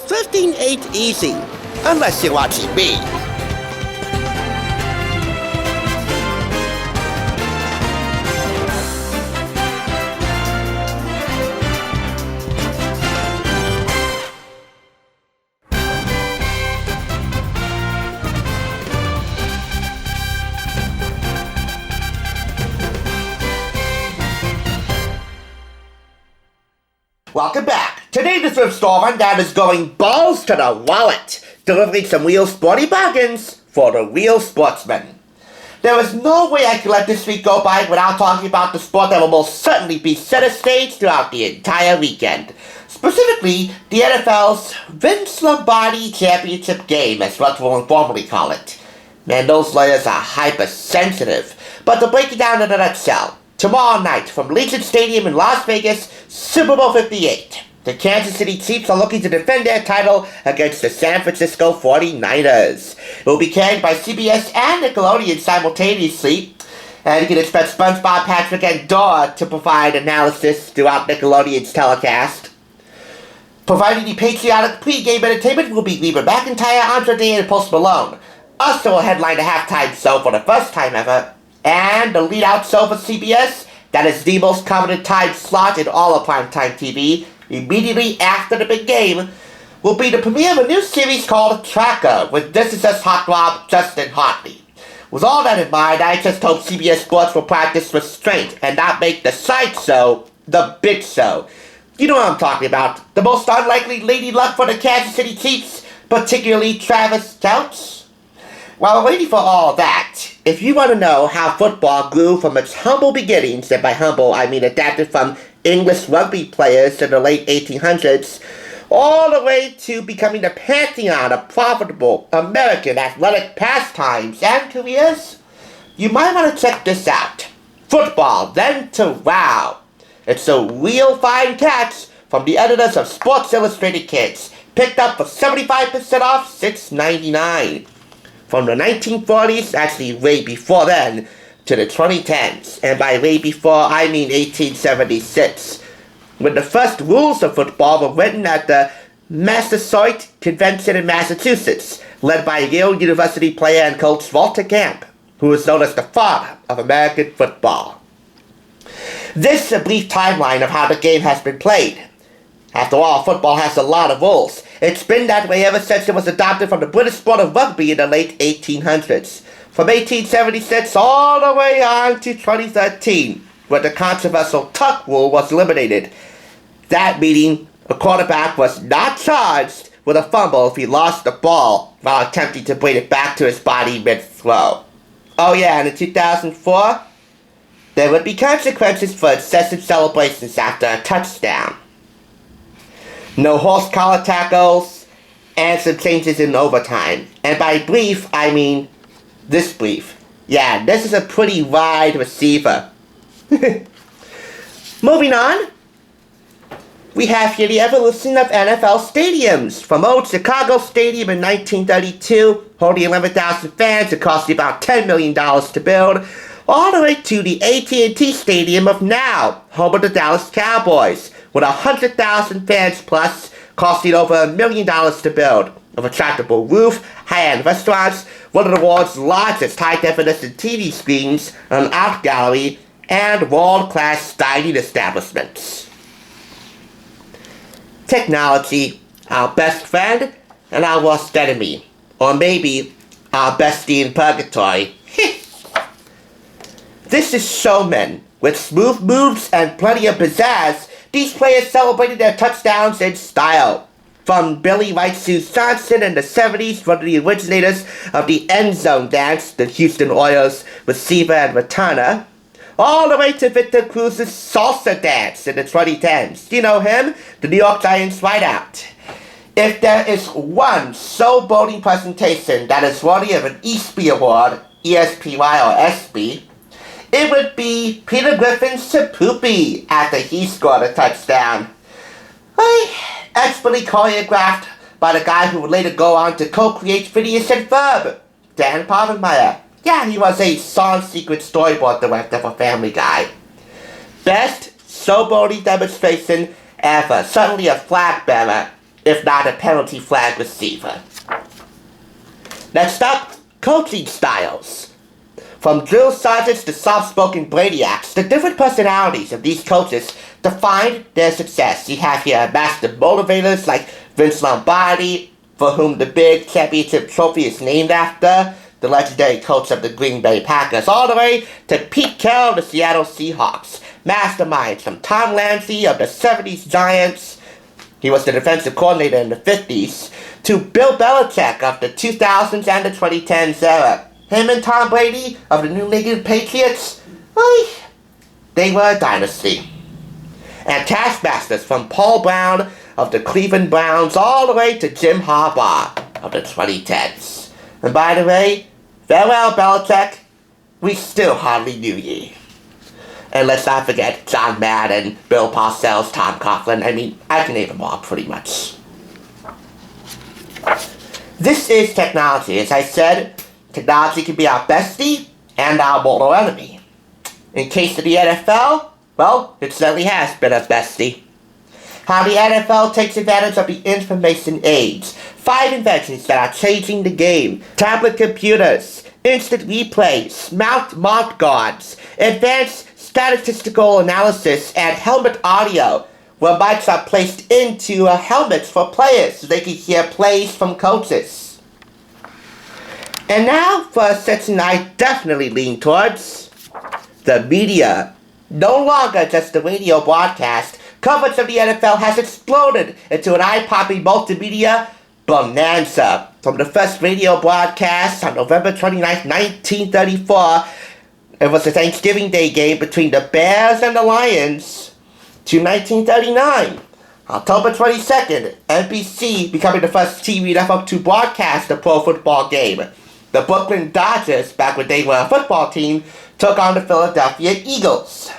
Thrifting ain't easy, unless you're watching me. Welcome back. Today the Thrift Store Rundown is going balls to the wallet, delivering some real sporty bargains for the real sportsman. There is no way I could let this week go by without talking about the sport that will most certainly be center stage throughout the entire weekend. Specifically, the NFL's Vince Lombardi Championship game, as what we'll informally call it. Man, those layers are hypersensitive. But to break it down in a nutshell, tomorrow night, from Legion Stadium in Las Vegas, Super Bowl 58. The Kansas City Chiefs are looking to defend their title against the San Francisco 49ers. It will be carried by CBS and Nickelodeon simultaneously, and you can expect SpongeBob, Patrick, and Dora to provide analysis throughout Nickelodeon's telecast. Providing the patriotic pre-game entertainment will be Reba McEntire, Andre Day, and Post Malone. Also will headline the halftime show for the first time ever. And the lead-out show for CBS, that is the most coveted time slot in all of primetime TV, immediately after the big game, will be the premiere of a new series called Tracker, with This Is Us heartthrob Justin Hartley. With all that in mind, I just hope CBS Sports will practice restraint and not make the side show the big show. You know what I'm talking about. The most unlikely lady luck for the Kansas City Chiefs, particularly Travis Kelce. While waiting for all that, if you want to know how football grew from its humble beginnings, and by humble I mean adapted from English rugby players in the late 1800s, all the way to becoming the pantheon of profitable American athletic pastimes and careers, you might want to check this out. Football, then to wow. It's a real fine catch from the editors of Sports Illustrated Kids, picked up for 75% off $6.99. From the 1940s, actually way before then, to the 2010s. And by way before, I mean 1876. When the first rules of football were written at the Massasoit Convention in Massachusetts, led by Yale University player and coach Walter Camp, who is known as the father of American football. This is a brief timeline of how the game has been played. After all, football has a lot of rules. It's been that way ever since it was adopted from the British sport of rugby in the late 1800s. From 1876 all the way on to 2013, where the controversial tuck rule was eliminated. That meaning a quarterback was not charged with a fumble if he lost the ball while attempting to bring it back to his body mid-throw. Oh yeah, and in 2004, there would be consequences for excessive celebrations after a touchdown. No horse collar tackles, and some changes in overtime. And by brief, I mean this brief. Yeah, this is a pretty wide receiver. Moving on, we have here the evolution of NFL stadiums. From old Chicago Stadium in 1932, holding 11,000 fans, it cost about $10 million to build, all the way to the AT&T Stadium of now, home of the Dallas Cowboys, with 100,000 fans plus, costing over $1 million to build, a retractable roof, high-end restaurants, one of the world's largest high-definition TV screens, an art gallery, and world-class dining establishments. Technology, our best friend and our worst enemy, or maybe our bestie in purgatory. This is showmen. With smooth moves and plenty of pizzazz, these players celebrated their touchdowns in style. From Billy White Shoes Johnson in the 70s, one of the originators of the end zone dance, the Houston Oilers receiver and returner, all the way to Victor Cruz's salsa dance in the 2010s. You know him, the New York Giants wideout. If there is one showboating presentation that is worthy of an ESPY award, ESPY or SB, it would be Peter Griffin's Poopy after he scored a touchdown. Expertly choreographed by the guy who would later go on to co-create Phineas and Ferb, Dan Povenmire. Yeah, he was a song secret storyboard director for Family Guy. Best showboating demonstration ever. Certainly a flag bearer. if not a penalty flag receiver. Next up, coaching styles. From drill sergeants to soft-spoken brainiacs, the different personalities of these coaches define their success. You have here master motivators like Vince Lombardi, for whom the big championship trophy is named after, the legendary coach of the Green Bay Packers, all the way to Pete Carroll of the Seattle Seahawks. Masterminds from Tom Landry of the 70s Giants, he was the defensive coordinator in the 50s, to Bill Belichick of the 2000s and the 2010s era. Him and Tom Brady of the New England Patriots, they were a dynasty. And taskmasters from Paul Brown of the Cleveland Browns all the way to Jim Harbaugh of the 2010s. And by the way, farewell Belichick, we still hardly knew ye. And let's not forget John Madden, Bill Parcells, Tom Coughlin. I can name them all pretty much. This is technology. As I said, technology can be our bestie and our mortal enemy. In case of the NFL, well, it certainly has been a bestie. How the NFL takes advantage of the information age. 5 inventions that are changing the game. Tablet computers, instant replay, smart mount guards, advanced statistical analysis, and helmet audio, where mics are placed into helmets for players so they can hear plays from coaches. And now for a section I definitely lean towards. The media. No longer just a radio broadcast, coverage of the NFL has exploded into an eye-popping multimedia bonanza. From the first radio broadcast on November 29, 1934, it was a Thanksgiving Day game between the Bears and the Lions, to 1939. October 22nd, NBC becoming the first TV network to broadcast a pro football game. The Brooklyn Dodgers, back when they were a football team, took on the Philadelphia Eagles.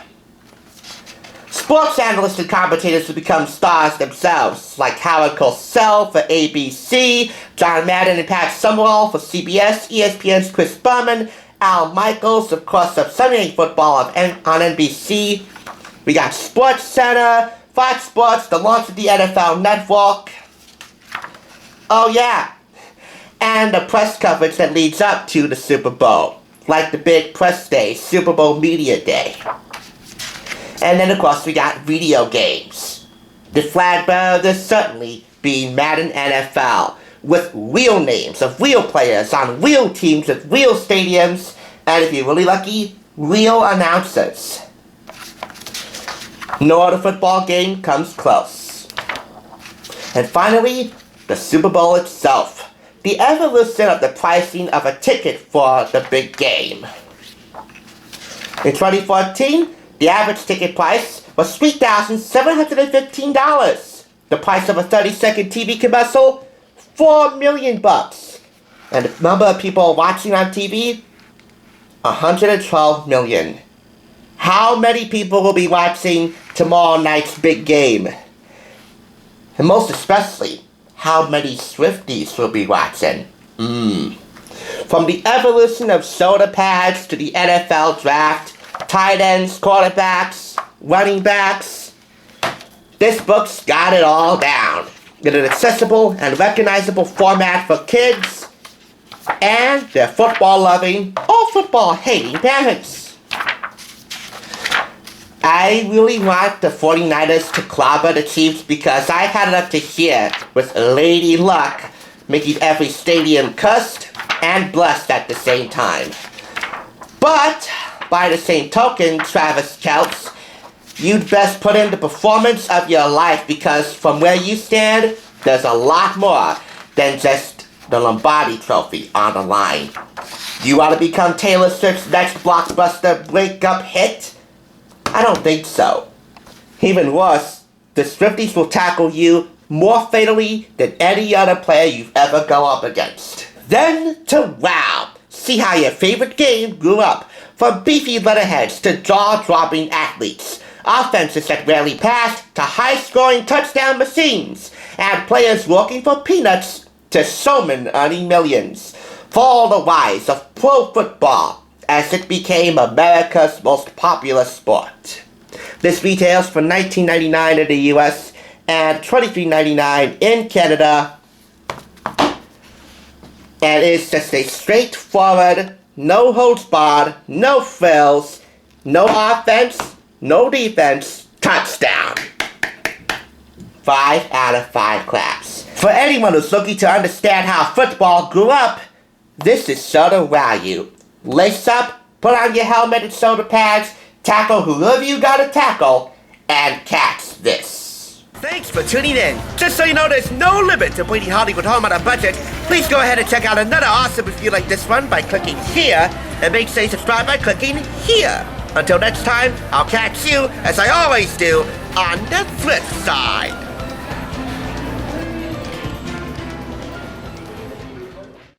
Sports analysts and commentators would become stars themselves, like Howard Cosell for ABC, John Madden and Pat Summerall for CBS, ESPN's Chris Berman, Al Michaels, of course, of Sunday Night Football on NBC. We got Sports Center, Fox Sports, the launch of the NFL Network. Oh yeah, and the press coverage that leads up to the Super Bowl, like the big press day, Super Bowl Media Day. And then, of course, we got video games. The flag bearer is certainly being Madden NFL, with real names of real players on real teams with real stadiums, and if you're really lucky, real announcers. No other football game comes close. And finally, the Super Bowl itself. The evolution of the pricing of a ticket for the big game. In 2014, the average ticket price was $3,715. The price of a 30-second TV commercial, $4 million. And the number of people watching on TV, 112 million. How many people will be watching tomorrow night's big game? And most especially, how many Swifties will be watching? From the evolution of shoulder pads to the NFL draft, tight ends, quarterbacks, running backs, this book's got it all down in an accessible and recognizable format for kids and their football-loving or football-hating parents. I really want the 49ers to clobber the Chiefs because I had it up to here with Lady Luck making every stadium cussed and blessed at the same time. But by the same token, Travis Kelce, you'd best put in the performance of your life because from where you stand, there's a lot more than just the Lombardi Trophy on the line. Do you want to become Taylor Swift's next blockbuster breakup hit? I don't think so. Even worse, the Swifties will tackle you more fatally than any other player you've ever go up against. Then to wow, see how your favorite game grew up. From beefy letterheads to jaw-dropping athletes, offenses that rarely passed to high-scoring touchdown machines, and players working for peanuts to showmen earning millions. For the rise of pro football as it became America's most popular sport. This retails for $19.99 in the US and $23.99 in Canada. And it's just a straightforward, no holds barred, no frills, no offense, no defense, touchdown. 5 out of 5 claps. For anyone who's looking to understand how football grew up, this is shoulder value. Lace up, put on your helmet and shoulder pads, tackle whoever you gotta tackle, and catch this. Thanks for tuning in. Just so you know, there's no limit to Bleeding Hollywood Home on a budget. Please go ahead and check out another awesome review like this one by clicking here, and make sure you subscribe by clicking here. Until next time, I'll catch you, as I always do, on the flip side.